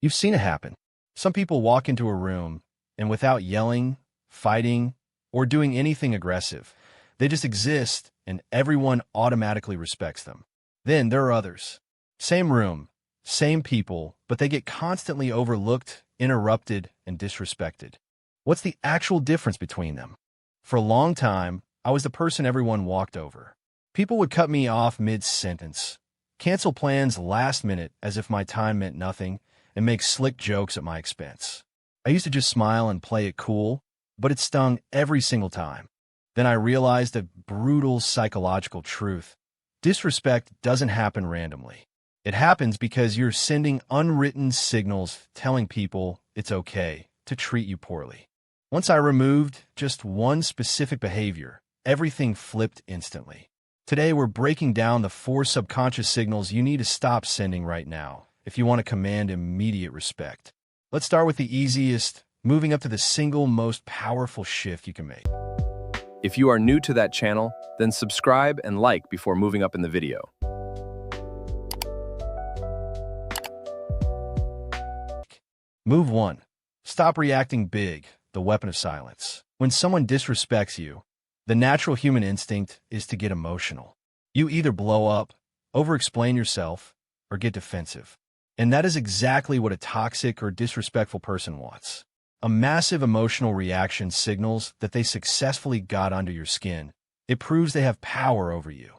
You've seen it happen. Some people walk into a room, and without yelling, fighting, or doing anything aggressive, they just exist, and everyone automatically respects them. Then there are others. Same room, same people, but they get constantly overlooked, interrupted, and disrespected. What's the actual difference between them? For a long time, I was the person everyone walked over. People would cut me off mid-sentence, cancel plans last minute as if my time meant nothing, and make slick jokes at my expense. I used to just smile and play it cool, but it stung every single time. Then I realized a brutal psychological truth. Disrespect doesn't happen randomly. It happens because you're sending unwritten signals telling people it's okay to treat you poorly. Once I removed just one specific behavior, everything flipped instantly. Today, we're breaking down the 4 subconscious signals you need to stop sending right now if you want to command immediate respect. Let's start with the easiest, moving up to the single most powerful shift you can make. If you are new to that channel, then subscribe and like before moving up in the video. Move 1. Stop reacting big, the weapon of silence. When someone disrespects you, the natural human instinct is to get emotional. You either blow up, over-explain yourself, or get defensive. And that is exactly what a toxic or disrespectful person wants. A massive emotional reaction signals that they successfully got under your skin. It proves they have power over you.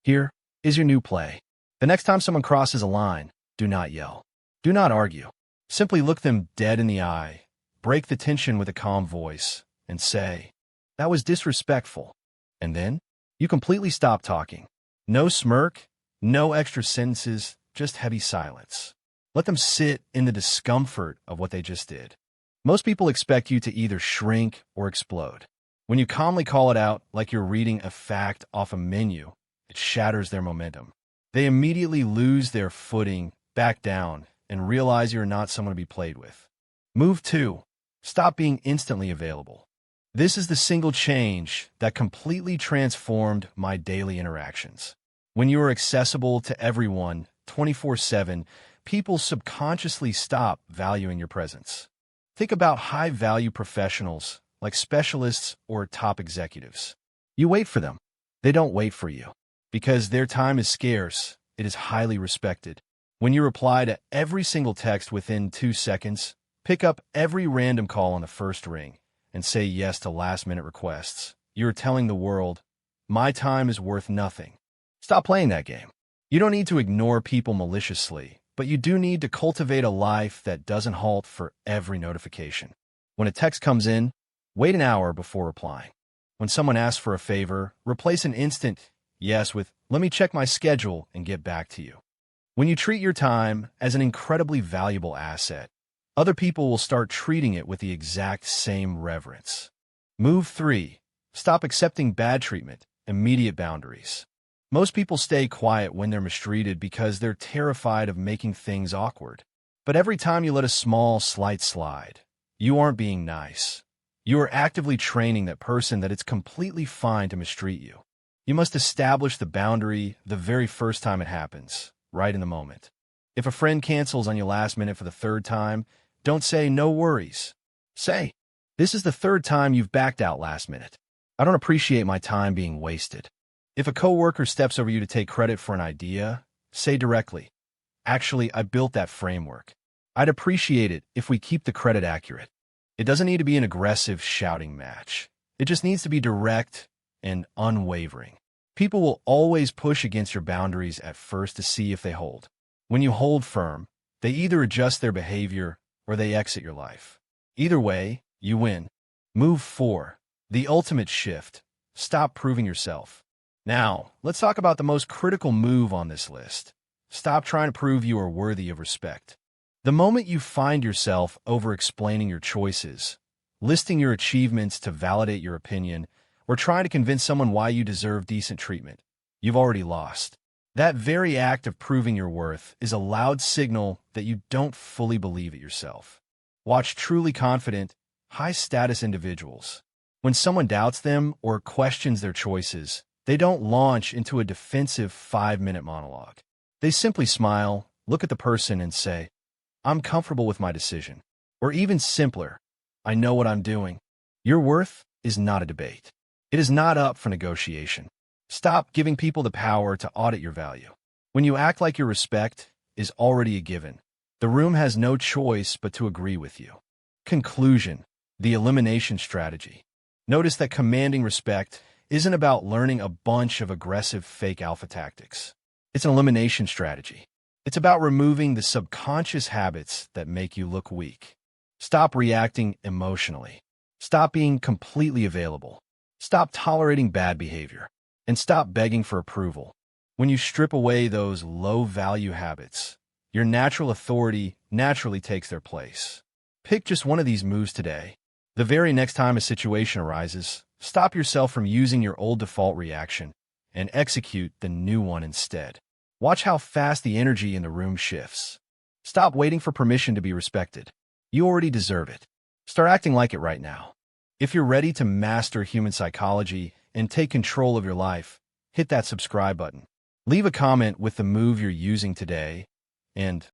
Here is your new play. The next time someone crosses a line, do not yell. Do not argue. Simply look them dead in the eye, break the tension with a calm voice, and say, "That was disrespectful." And then, you completely stop talking. No smirk, no extra sentences, just heavy silence. Let them sit in the discomfort of what they just did. Most people expect you to either shrink or explode. When you calmly call it out like you're reading a fact off a menu, it shatters their momentum. They immediately lose their footing, back down, and realize you're not someone to be played with. Move 2. Stop being instantly available. This is the single change that completely transformed my daily interactions. When you are accessible to everyone 24/7, people subconsciously stop valuing your presence. Think about high-value professionals like specialists or top executives. You wait for them. They don't wait for you. Because their time is scarce, it is highly respected. When you reply to every single text within 2 seconds, pick up every random call on the first ring, and say yes to last-minute requests, you're telling the world, my time is worth nothing. Stop playing that game. You don't need to ignore people maliciously, but you do need to cultivate a life that doesn't halt for every notification. When a text comes in, wait an hour before replying. When someone asks for a favor, replace an instant yes with, "Let me check my schedule and get back to you." When you treat your time as an incredibly valuable asset, other people will start treating it with the exact same reverence. Move 3. Stop accepting bad treatment. Immediate boundaries. Most people stay quiet when they're mistreated because they're terrified of making things awkward. But every time you let a small, slight slide, you aren't being nice. You are actively training that person that it's completely fine to mistreat you. You must establish the boundary the very first time it happens, right in the moment. If a friend cancels on you last minute for the 3rd time, don't say, "No worries." Say, "This is the 3rd time you've backed out last minute. I don't appreciate my time being wasted." If a coworker steps over you to take credit for an idea, say directly, "Actually, I built that framework. I'd appreciate it if we keep the credit accurate." It doesn't need to be an aggressive shouting match. It just needs to be direct and unwavering. People will always push against your boundaries at first to see if they hold. When you hold firm, they either adjust their behavior or they exit your life. Either way, you win. Move 4. The ultimate shift. Stop proving yourself. Now, let's talk about the most critical move on this list. Stop trying to prove you are worthy of respect. The moment you find yourself over-explaining your choices, listing your achievements to validate your opinion, or trying to convince someone why you deserve decent treatment, you've already lost. That very act of proving your worth is a loud signal that you don't fully believe it yourself. Watch truly confident, high-status individuals. When someone doubts them or questions their choices, they don't launch into a defensive 5-minute monologue. They simply smile, look at the person, and say, I'm comfortable with my decision. Or even simpler, I know what I'm doing. Your worth is not a debate. It is not up for negotiation. Stop giving people the power to audit your value. When you act like your respect is already a given, the room has no choice but to agree with you. Conclusion: the elimination strategy. Notice that commanding respect isn't about learning a bunch of aggressive fake alpha tactics. It's an elimination strategy. It's about removing the subconscious habits that make you look weak. Stop reacting emotionally. Stop being completely available. Stop tolerating bad behavior. And stop begging for approval. When you strip away those low-value habits, your natural authority naturally takes their place. Pick just one of these moves today. The very next time a situation arises, stop yourself from using your old default reaction and execute the new one instead. Watch how fast the energy in the room shifts. Stop waiting for permission to be respected. You already deserve it. Start acting like it right now. If you're ready to master human psychology and take control of your life, hit that subscribe button. Leave a comment with the move you're using today, and